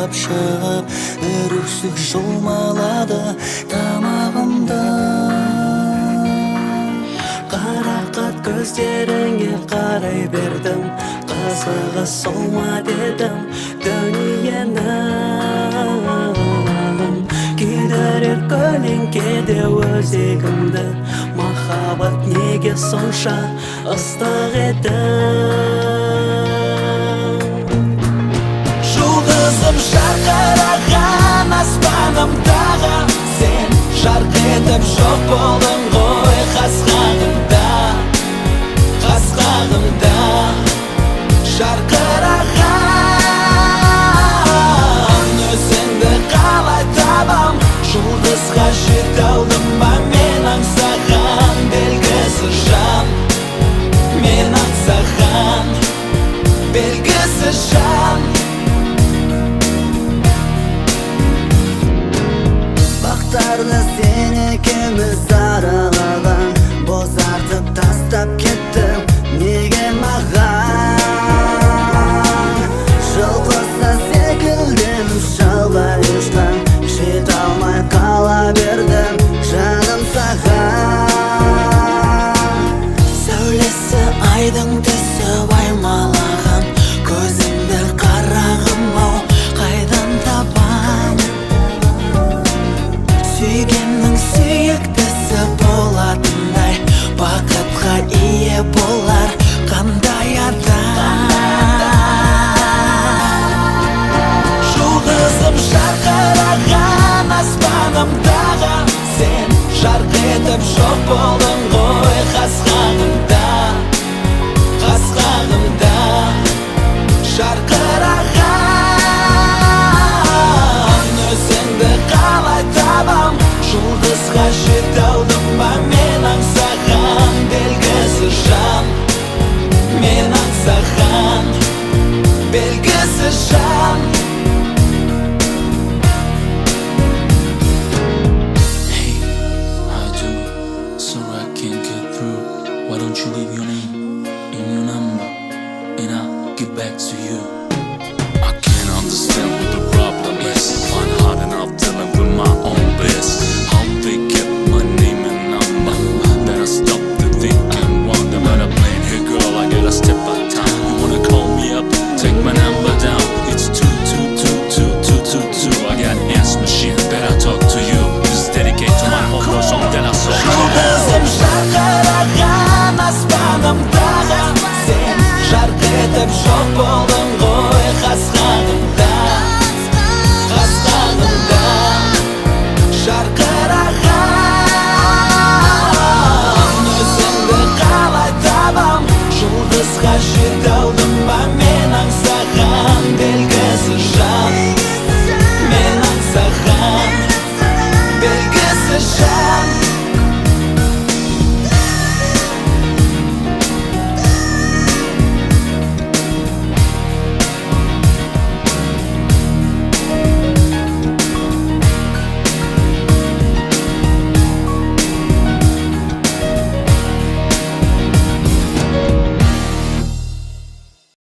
айлап шығып, үріксік жұлмалады тамағымды. Қарақат көздеріңе қарай бердім, қызығы сол ма дедім дүниенің. Күйдірер көлеңкеде өзегімді, махаббат неге сонша ыстық еді. Жұлдызым жарқыраған аспанымдағы, сен жарқ етіп жоқ болдың ғой қас-қағымда, қас-қағымда. Жарқыраған өзіңді қалай табам, жұлдызға жете алдым ба мен аңсаған белгісіз жан, мен аңсаған белгісіз жан. Бақтарды сен екеуміз аралаған, бозартып тастап кеттің неге маған? Жылқысы секілден шалғай ұшқан, жете алмай қала бердім жаным саған. Сәулесі айдың түсі аймалаған, көзіңді қарағым-ау қайдан табам? Сүйгеннің сүйіктісі болатындай, бақытқа ие болар қандай адам? Жұлдызым жарқыраған аспанымдағы, сен жарқ етіп жоқ болдың ғой қас-қағымда, қас-қағымда. Жарқыраған өзіңді қалай табам, жұлдызға жете алдым ба мен аңсаған белгісіз жан, мен аңсаған белгісіз жан. Hey, how you doing? Sorry I can't get through. Why don't you leave your name and your number, and I'll get back to you. I can't understand